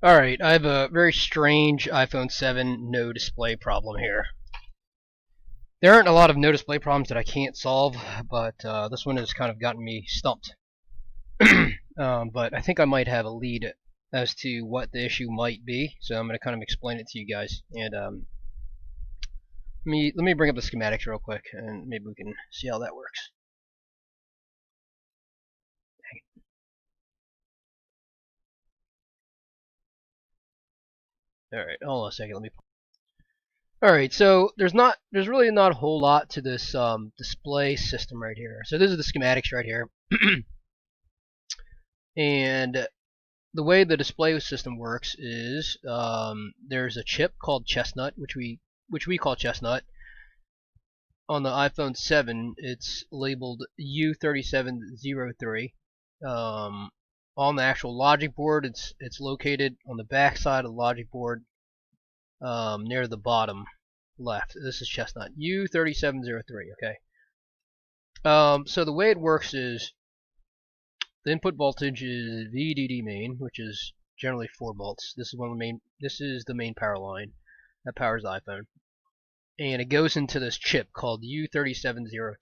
Alright, I have a very strange iPhone 7 no display problem here. There aren't a lot of no display problems that I can't solve, but this one has kind of gotten me stumped. But I think I might have a lead as to what the issue might be, so I'm going to kind of explain it to you guys. And let me bring up the schematics real quick, and maybe we can see how that works. Alright, hold on a second, let me... Alright, so there's really not a whole lot to this display system right here. So this is the schematics right here. And the way the display system works is there's a chip called Chestnut, which we call Chestnut. On the iPhone 7, it's labeled U3703. On the actual logic board, it's located on the back side of the logic board, near the bottom left. This is Chestnut U3703. Okay. So the way it works is the input voltage is VDD main, which is generally 4 volts. This is the main power line that powers the iPhone, and it goes into this chip called U3703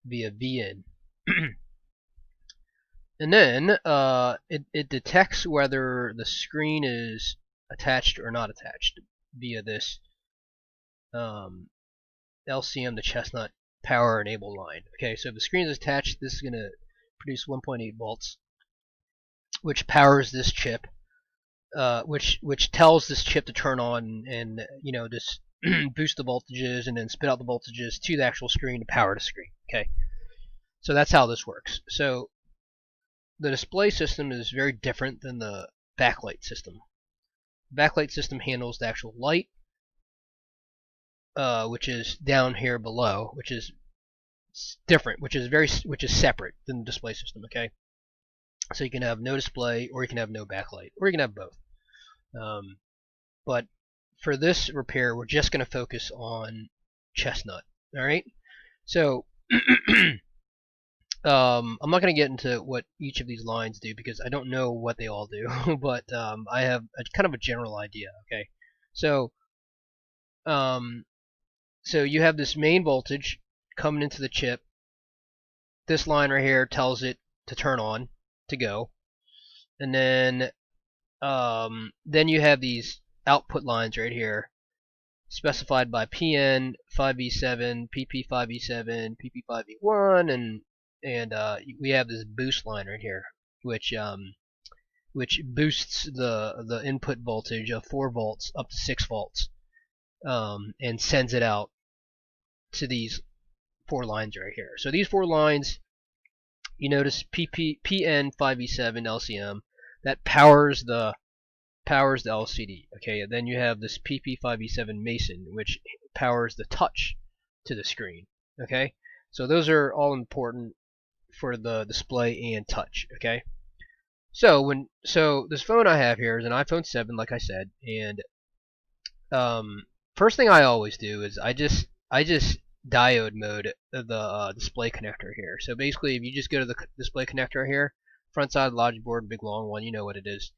via VIN. And then it detects whether the screen is attached or not attached via this LCM, the Chestnut power enable line. Okay, so if the screen is attached, this is going to produce 1.8 volts, which powers this chip, which tells this chip to turn on and just boost the voltages and then spit out the voltages to the actual screen to power the screen. Okay, so that's how this works. So the display system is very different than the backlight system. The backlight system handles the actual light, which is down here below, which is different, which is separate than the display system. Okay, so you can have no display, or you can have no backlight, or you can have both. But for this repair, we're just going to focus on Chestnut. All right, so I'm not going to get into what each of these lines do because I don't know what they all do, but I have kind of a general idea. Okay, so so you have this main voltage coming into the chip. This line right here tells it to turn on, to go, and then you have these output lines right here, specified by PN5v7, pp5v7, pp5v1, and we have this boost line right here, which boosts the input voltage of 4 volts up to 6 volts, and sends it out to these 4 lines right here. So these 4 lines, you notice PN5v7 LCM, that powers the LCD. Okay, and then you have this pp5v7 Mason, which powers the touch to the screen. Okay, so those are all important for the display and touch. Okay, so this phone I have here is an iPhone 7, like I said, and first thing I always do is I just diode mode the display connector here. So basically, if you just go to the display connector here, front side of the logic board, big long one, you know what it is.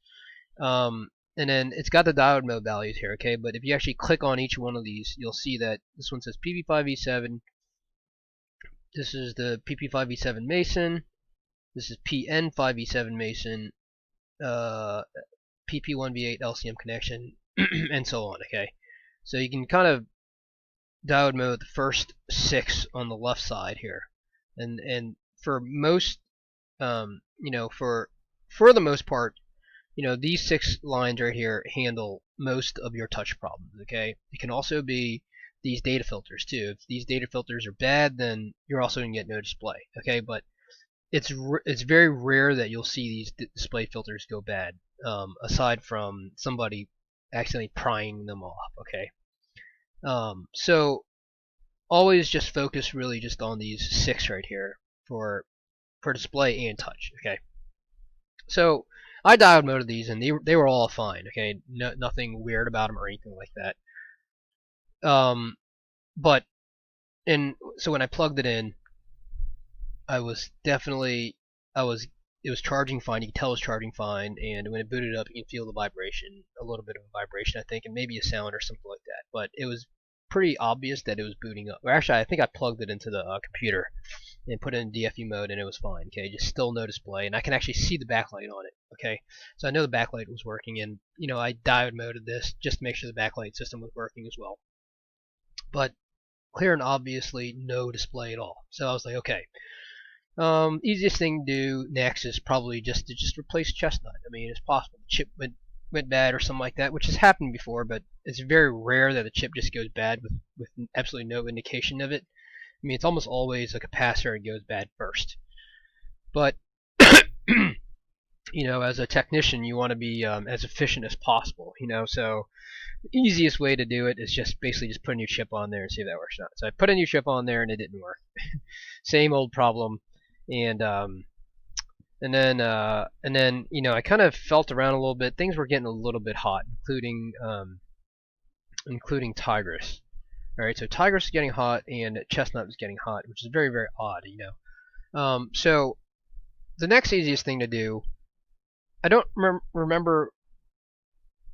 And then it's got the diode mode values here, okay? But if you actually click on each one of these, you'll see that this one says pp5v7. This is the pp5v7 Mason. This is PN5v7 Mason. PP1v8 LCM connection, and so on. Okay, so you can kind of diode mode the first 6 on the left side here, and for most, for the most part, these 6 lines right here handle most of your touch problems. Okay, it can also be these data filters too. If these data filters are bad, then you're also going to get no display. Okay, but it's very rare that you'll see these display filters go bad, aside from somebody accidentally prying them off. Okay, so always just focus really just on these 6 right here for display and touch. Okay, so I diode moded these, and they were all fine. Okay, nothing weird about them or anything like that. But so when I plugged it in, I was it was charging fine. You could tell it was charging fine, and when it booted up, you can feel the vibration, a little bit of a vibration, I think, and maybe a sound or something like that. But it was pretty obvious that it was booting up. Or actually, I think I plugged it into the computer and put it in DFU mode, and it was fine. Okay, just still no display, and I can actually see the backlight on it. Okay, so I know the backlight was working, and I diode moded this just to make sure the backlight system was working as well. But clear and obviously no display at all. So I was like, okay. Easiest thing to do next is probably just to replace chestnut. I mean, it's possible the chip went bad or something like that, which has happened before, but it's very rare that the chip just goes bad with absolutely no indication of it. I mean, it's almost always a capacitor that goes bad first. But as a technician, you want to be as efficient as possible. So the easiest way to do it is just basically just put a new chip on there and see if that works or not. So I put a new chip on there and it didn't work. Same old problem. And then I kind of felt around a little bit. Things were getting a little bit hot, including Tigris. All right, so Tigris is getting hot and Chestnut is getting hot, which is very, very odd, So the next easiest thing to do, I don't remember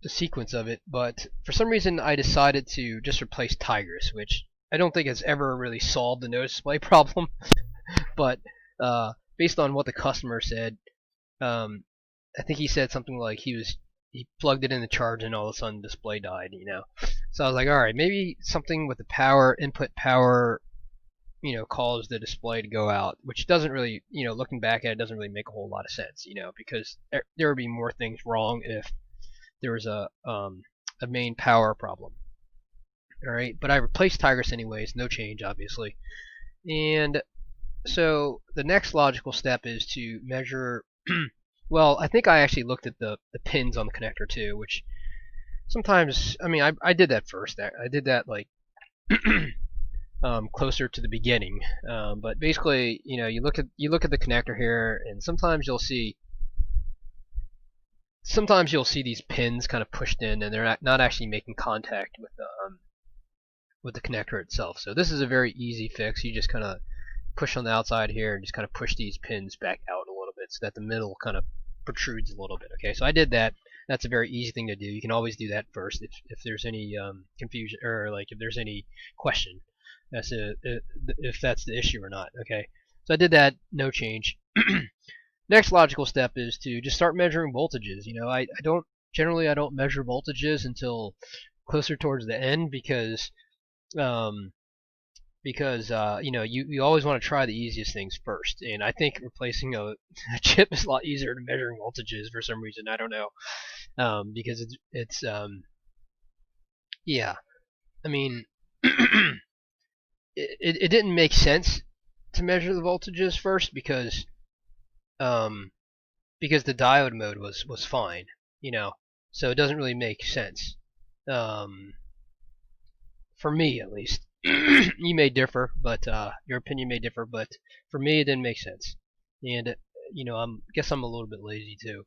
the sequence of it, but for some reason I decided to just replace Tigris, which I don't think has ever really solved the no display problem, but based on what the customer said, I think he said something like he plugged it in the charge and all of a sudden the display died, So I was like, all right, maybe something with the input power, caused the display to go out, which doesn't really, looking back at it, doesn't really make a whole lot of sense, because there would be more things wrong if there was a main power problem. All right, but I replaced Tigris anyways, no change, obviously, and so the next logical step is to measure. Well, I think I actually looked at the pins on the connector too, which sometimes, I mean, I did that first. I did that like closer to the beginning. But basically, you look at the connector here, and sometimes you'll see these pins kind of pushed in, and they're not actually making contact with the connector itself. So this is a very easy fix. You just kind of push on the outside here and just kind of push these pins back out a little bit so that the middle kind of protrudes a little bit. Okay, so I did that. That's a very easy thing to do. You can always do that first if there's any confusion, or like if there's any question as to if that's the issue or not. Okay, so I did that, no change. Next logical step is to just start measuring voltages. I don't measure voltages until closer towards the end, because you always want to try the easiest things first, and I think replacing a chip is a lot easier than measuring voltages for some reason. I don't know, because it's yeah, I mean it didn't make sense to measure the voltages first because the diode mode was fine, so it doesn't really make sense, for me at least. You may differ, but your opinion may differ, but for me it didn't make sense. And I guess I'm a little bit lazy too,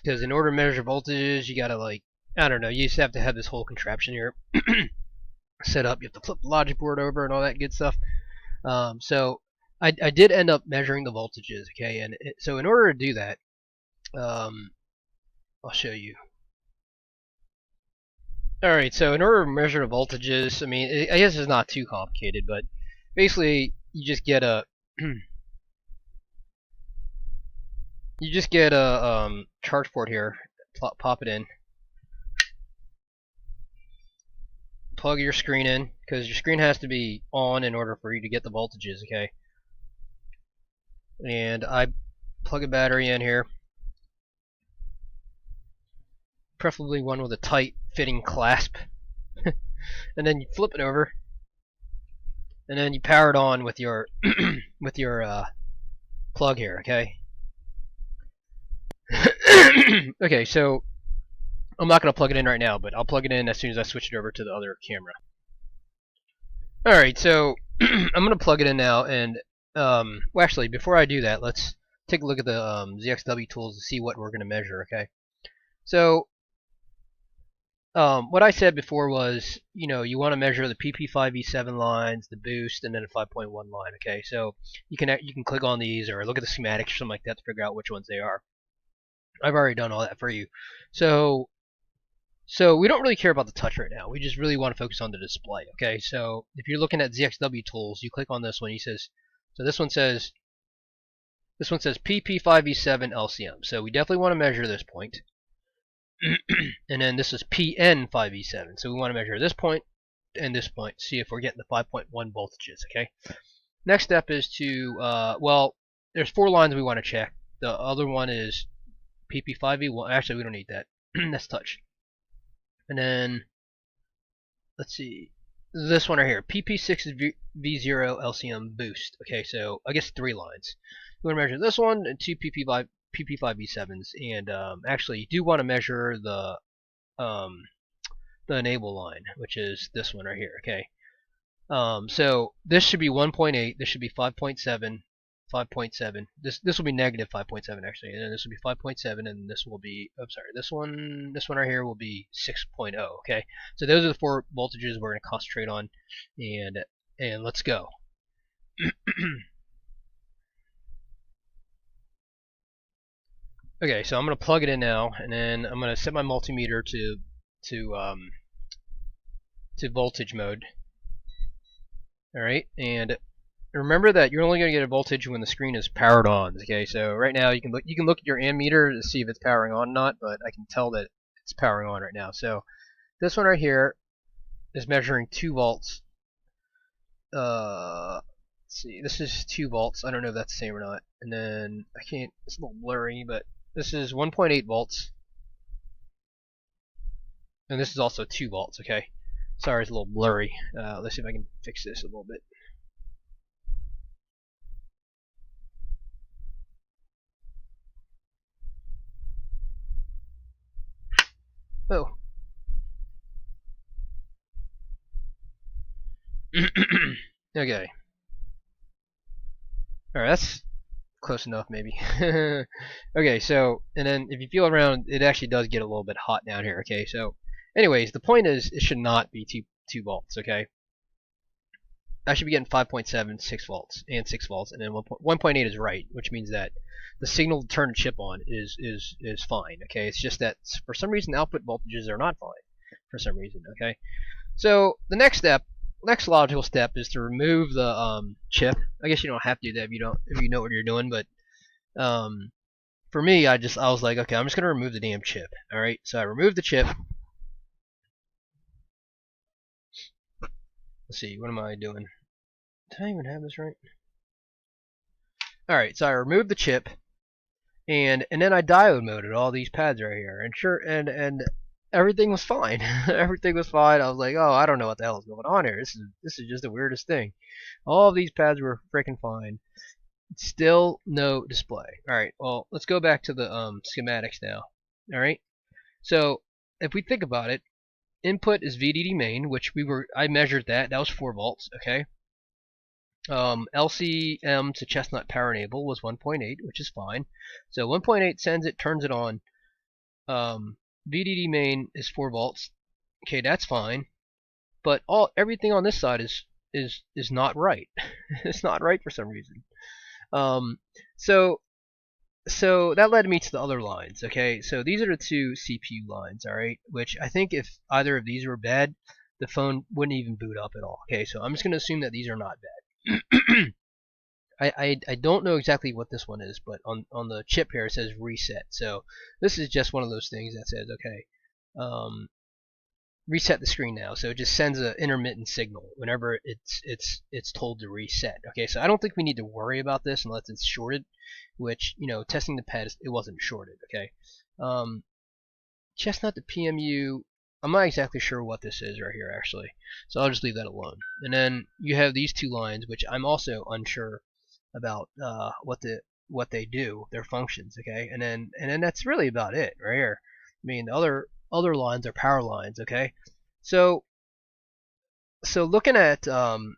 because in order to measure voltages, you gotta, like, I don't know, you just have to have this whole contraption here set up. You have to flip the logic board over and all that good stuff. So I did end up measuring the voltages, okay, and so in order to do that, I'll show you. Alright, so in order to measure the voltages, I mean, I guess it's not too complicated, but basically you just get a charge port here, pop it in, plug your screen in, because your screen has to be on in order for you to get the voltages, okay? And I plug a battery in here, preferably one with a tight fitting clasp, and then you flip it over, and then you power it on with your plug here, okay? Okay, so I'm not going to plug it in right now, but I'll plug it in as soon as I switch it over to the other camera. Alright, so I'm going to plug it in now, and well, actually, before I do that, let's take a look at the ZXW tools to see what we're going to measure, okay? So what I said before was, you want to measure the pp5v7 lines, the boost, and then a 5.1 line. Okay, so you can click on these or look at the schematics or something like that to figure out which ones they are. I've already done all that for you. So we don't really care about the touch right now. We just really want to focus on the display. Okay, so if you're looking at ZXW tools, you click on this one. This one says pp5v7 LCM. So we definitely want to measure this point. And then this is PN5v7. So we want to measure this point and this point, see if we're getting the 5.1 voltages. Okay. Next step is to there's 4 lines we want to check. The other one is pp5v1. Actually, we don't need that. That's touch. And then let's see, this one right here, pp6v0 LCM boost. Okay, so I guess 3 lines. We want to measure this one and 2 pp5v7s, and actually you do want to measure the enable line, which is this one right here. Okay, so this should be 1.8. This should be 5.7. 5.7. This will be negative 5.7 actually, and then this will be 5.7, and this will be, I'm sorry, this one right here will be 6.0. Okay, so those are the 4 voltages we're going to concentrate on, and let's go. Okay, so I'm going to plug it in now, and then I'm going to set my multimeter to voltage mode. All right, and remember that you're only going to get a voltage when the screen is powered on. Okay, so right now you can look at your ammeter to see if it's powering on or not, but I can tell that it's powering on right now. So this one right here is measuring 2 volts. Let's see, this is 2 volts. I don't know if that's the same or not. And then I can't. It's a little blurry, but this is 1.8 volts, and this is also 2 volts. Okay, sorry, it's a little blurry. Let's see if I can fix this a little bit. Oh. Okay. Alright, that's close enough maybe. Okay, so, and then if you feel around, it actually does get a little bit hot down here. Okay, so anyways, the point is it should not be 2 volts. Okay, I should be getting 5.7, 6 volts, and 6 volts, and then 1.8 is right, which means that the signal to turn the chip on is fine. Okay, it's just that for some reason output voltages are not fine for some reason. Okay, so the next logical step is to remove the chip. I guess you don't have to do that if you know what you're doing, but for me, I was like, okay, I'm just gonna remove the damn chip. All right, so I removed the chip. Let's see, what am I doing? Did I even have this right? All right, so I removed the chip, and then I diode moded all these pads right here, and everything was fine. Everything was fine. I was like, oh, I don't know what the hell is going on here. This is just the weirdest thing. All of these pads were freaking fine. Still no display. All right. Well, let's go back to the schematics now. All right. So if we think about it, input is VDD main, which I measured that. That was 4 volts. Okay. LCM to chestnut power enable was 1.8, which is fine. So 1.8 sends it, turns it on. VDD main is 4 volts. Okay, that's fine. But everything on this side is not right. It's not right for some reason. So that led me to the other lines. Okay, so these are the 2 CPU lines. All right, which I think if either of these were bad, the phone wouldn't even boot up at all. Okay, so I'm just gonna assume that these are not bad. I don't know exactly what this one is, but on the chip here it says reset. So this is just one of those things that says, okay, reset the screen now. So it just sends an intermittent signal whenever it's told to reset. Okay, so I don't think we need to worry about this unless it's shorted, which, testing the pad, it wasn't shorted. Okay, chestnut to PMU. I'm not exactly sure what this is right here actually, so I'll just leave that alone. And then you have these 2 lines, which I'm also unsure about what they do, their functions. Okay, and then that's really about it right here. I mean, the other lines are power lines. Okay, so looking at the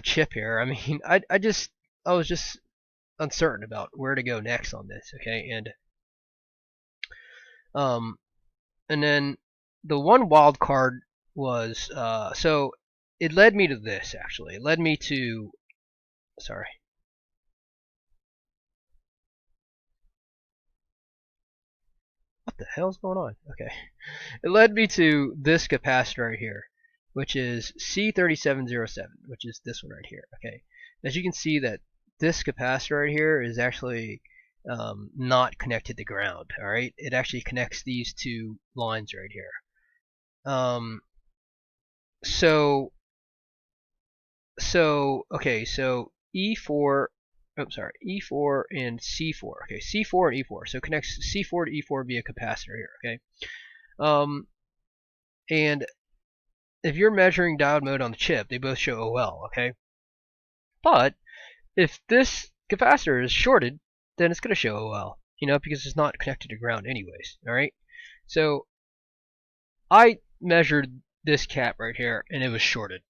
chip here, I mean, I was just uncertain about where to go next on this. Okay, and then the one wild card was so it led me to this actually. It led me to sorry. What the hell's going on? Okay. It led me to this capacitor right here, which is C3707, which is this one right here. Okay. As you can see that this capacitor right here is actually not connected to ground. All right. It actually connects these two lines right here. Okay, so E4, E4 and C4. Okay, C4 and E4. So it connects C4 to E4 via capacitor here. Okay, and if you're measuring diode mode on the chip, they both show OL. Okay, but if this capacitor is shorted, then it's going to show OL. Because it's not connected to ground anyways. All right, so I measured this cap right here, and it was shorted.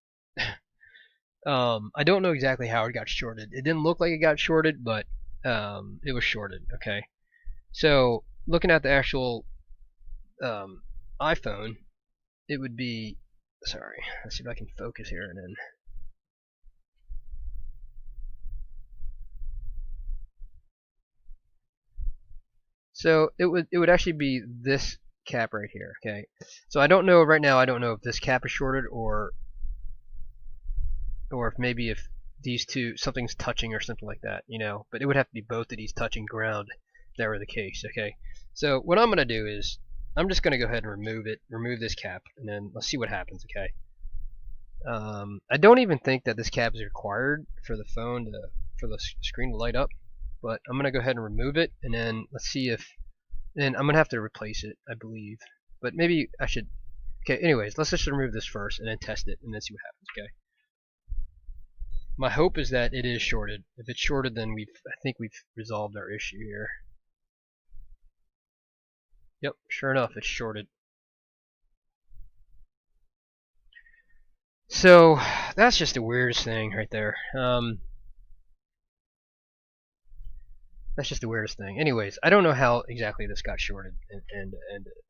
I don't know exactly how it got shorted. It didn't look like it got shorted, but it was shorted. Okay, so looking at the actual iPhone, it would be. Sorry, let's see if I can focus here and then. So it would actually be this cap right here. Okay, so I don't know right now. I don't know if this cap is shorted or if maybe if these two something's touching or something like that, but it would have to be both of these touching ground if that were the case. Okay, so what I'm gonna do is I'm just gonna go ahead and remove this cap, and then let's see what happens. Okay, I don't even think that this cap is required for the phone for the screen to light up, but I'm gonna go ahead and remove it, and then let's see if then I'm gonna have to replace it, I believe, but maybe I should. Okay, anyways, let's just remove this first and then test it and then see what happens. Okay. My hope is that it is shorted. If it's shorted, then I think we've resolved our issue here. Yep, sure enough, it's shorted. So that's just the weirdest thing right there. That's just the weirdest thing. Anyways, I don't know how exactly this got shorted, and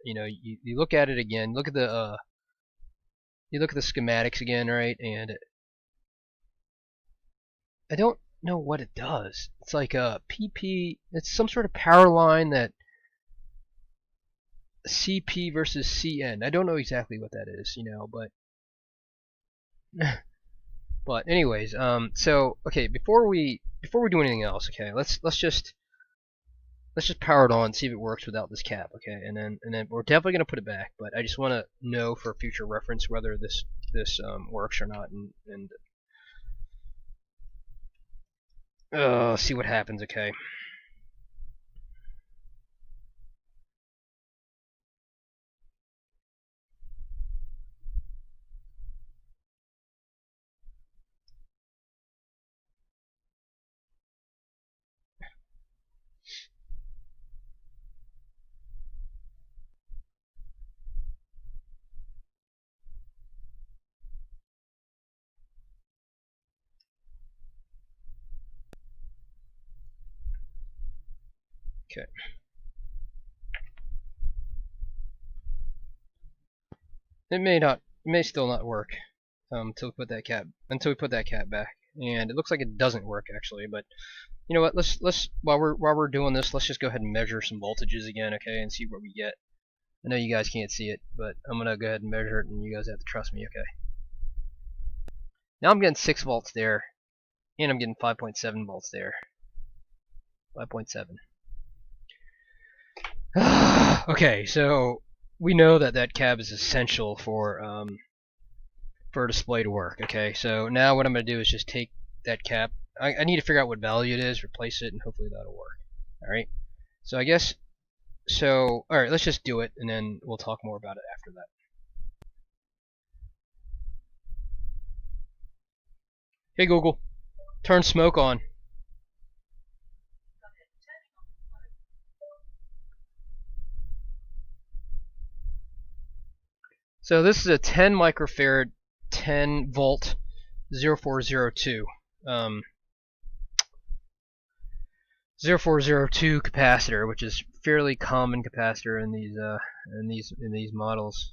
you look at it again. Look at the schematics again, right? And I don't know what it does. It's like a PP. It's some sort of power line that CP versus CN. I don't know exactly what that is, but but anyways, so okay, before we do anything else, okay, let's just power it on, see if it works without this cap, okay, and then we're definitely gonna put it back, but I just want to know for future reference whether this works or not, and see what happens, okay. Okay. It may still not work until we put that cap back, and it looks like it doesn't work actually. But you know what? Let's while we're doing this, let's just go ahead and measure some voltages again, okay, and see what we get. I know you guys can't see it, but I'm gonna go ahead and measure it, and you guys have to trust me, okay? Now I'm getting 6 volts there, and I'm getting 5.7 volts there. 5.7. Okay, so we know that cap is essential for a display to work. Okay, so now what I'm going to do is just take that cap. I need to figure out what value it is, replace it, and hopefully that'll work. All right. So I guess all right. Let's just do it, and then we'll talk more about it after that. Hey Google, turn smoke on. So this is a 10 microfarad, 10 volt, 0402. 0402 capacitor, which is fairly common capacitor in these models.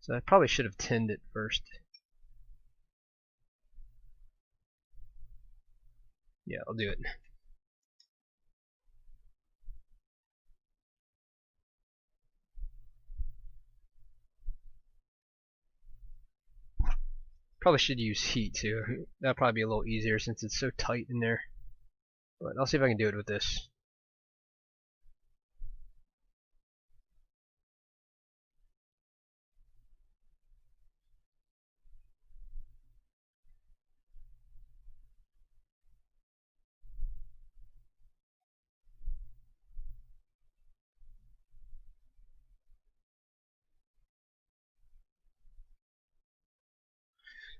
So I probably should have tinned it first. Yeah, I'll do it. Probably should use heat too. That'll probably be a little easier since it's so tight in there. But I'll see if I can do it with this.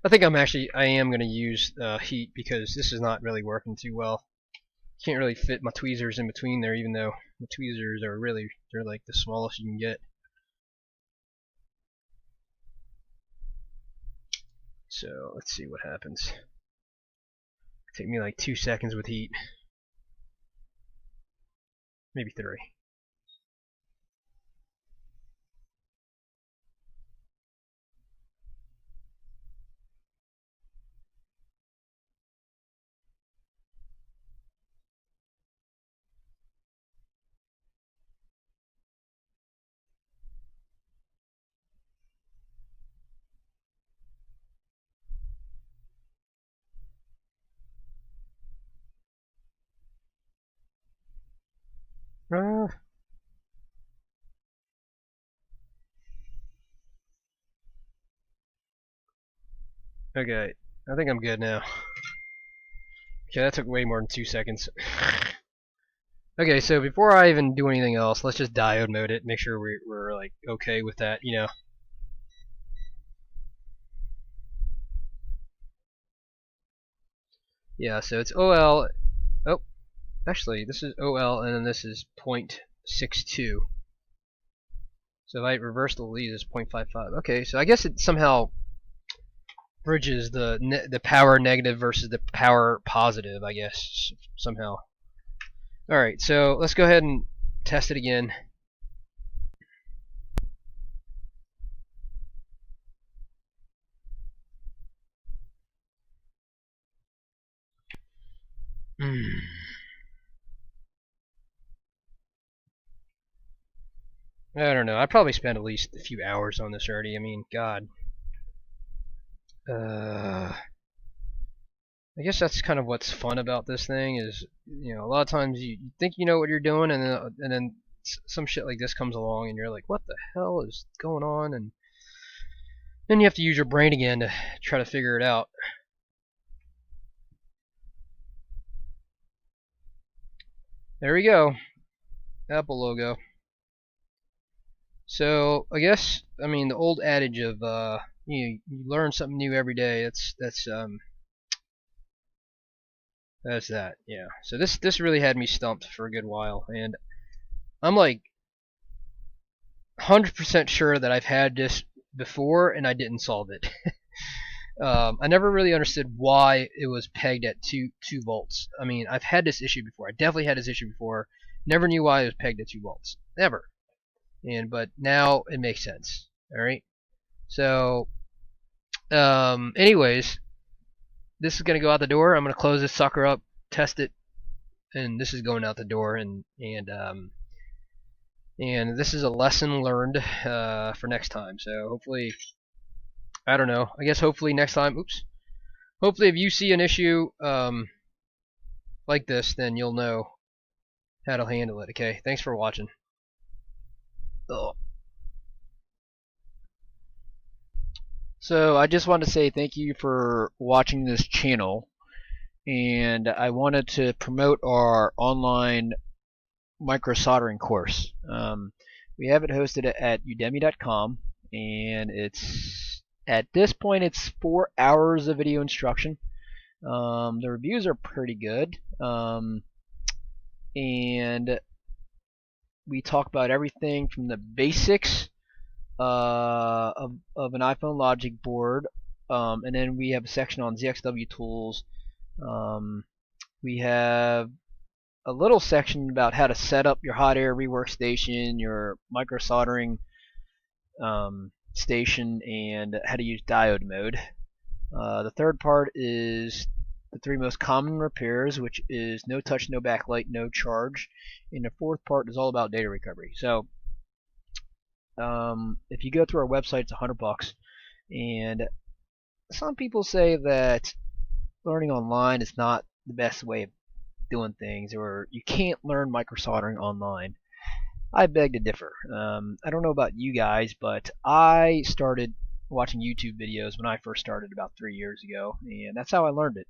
I think I am going to use heat because this is not really working too well. Can't really fit my tweezers in between there, even though the tweezers are they're like the smallest you can get. So let's see what happens. Take me like 2 seconds with heat. Maybe 3. Okay, I think I'm good now. Okay, that took way more than 2 seconds. Okay, so before I even do anything else, let's just diode mode it, make sure we're like okay with that, you know. Yeah, so it's OL. Oh, actually, this is OL, and then this is 0.62. So if I reverse the lead, it's 0.55. Okay, so I guess it somehow bridges the power negative versus the power positive, I guess, somehow. Alright, so let's go ahead and test it again. I don't know. I probably spent at least a few hours on this already. I mean, God. I guess that's kind of what's fun about this thing is, you know, a lot of times you think you know what you're doing, and then some shit like this comes along, and you're like, what the hell is going on? And then you have to use your brain again to try to figure it out. There we go. Apple logo. So I guess, I mean, the old adage of you learn something new every day. That's that. Yeah. So this really had me stumped for a good while, and I'm like 100% sure that I've had this before and I didn't solve it. I never really understood why it was pegged at 2 volts. I mean, I've had this issue before. I definitely had this issue before. Never knew why it was pegged at 2 volts. Never. But now it makes sense. All right. So, anyways, this is gonna go out the door. I'm gonna close this sucker up, test it, and this is going out the door. And this is a lesson learned for next time. So hopefully, I don't know. I guess hopefully next time. Oops. Hopefully, if you see an issue like this, then you'll know how to handle it. Okay. Thanks for watching. Ugh. So I just want to say thank you for watching this channel, and I wanted to promote our online microsoldering course. We have it hosted at udemy.com, and it's at this point it's 4 hours of video instruction. The reviews are pretty good, and we talk about everything from the basics of an iPhone logic board, and then we have a section on ZXW tools. We have a little section about how to set up your hot air rework station, your microsoldering station and how to use diode mode. The third part is the three most common repairs, which is no touch, no backlight, no charge. And the fourth part is all about data recovery. So if you go through our website, it's $100, and some people say that learning online is not the best way of doing things, or you can't learn microsoldering online. I beg to differ. I don't know about you guys, but I started watching YouTube videos when I first started about 3 years ago, and that's how I learned it.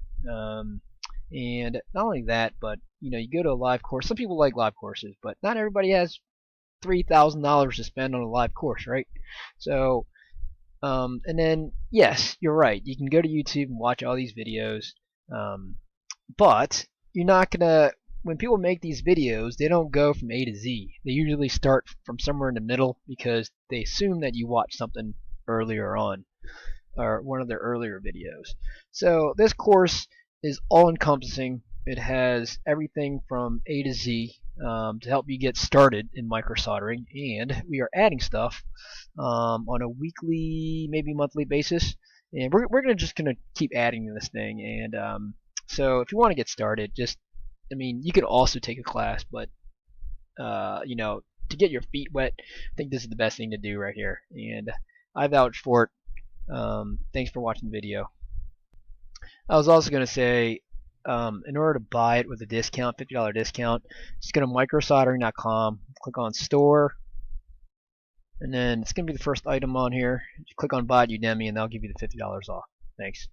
And not only that, but you go to a live course. Some people like live courses, but not everybody has $3,000 to spend on a live course, right? So, and then yes, you're right. You can go to YouTube and watch all these videos, but you're not gonna. When people make these videos, they don't go from A to Z. They usually start from somewhere in the middle because they assume that you watched something earlier on, or one of their earlier videos. So this course is all encompassing. It has everything from A to Z to help you get started in microsoldering, and we are adding stuff on a weekly, maybe monthly basis. And we're just gonna keep adding to this thing. And so if you want to get started, you could also take a class, but to get your feet wet, I think this is the best thing to do right here. And I vouch for it. Thanks for watching the video. I was also going to say, in order to buy it with a discount, $50 discount, just go to microsoldering.com, click on store, and then it's going to be the first item on here. Just click on Buy at Udemy, and they'll give you the $50 off. Thanks.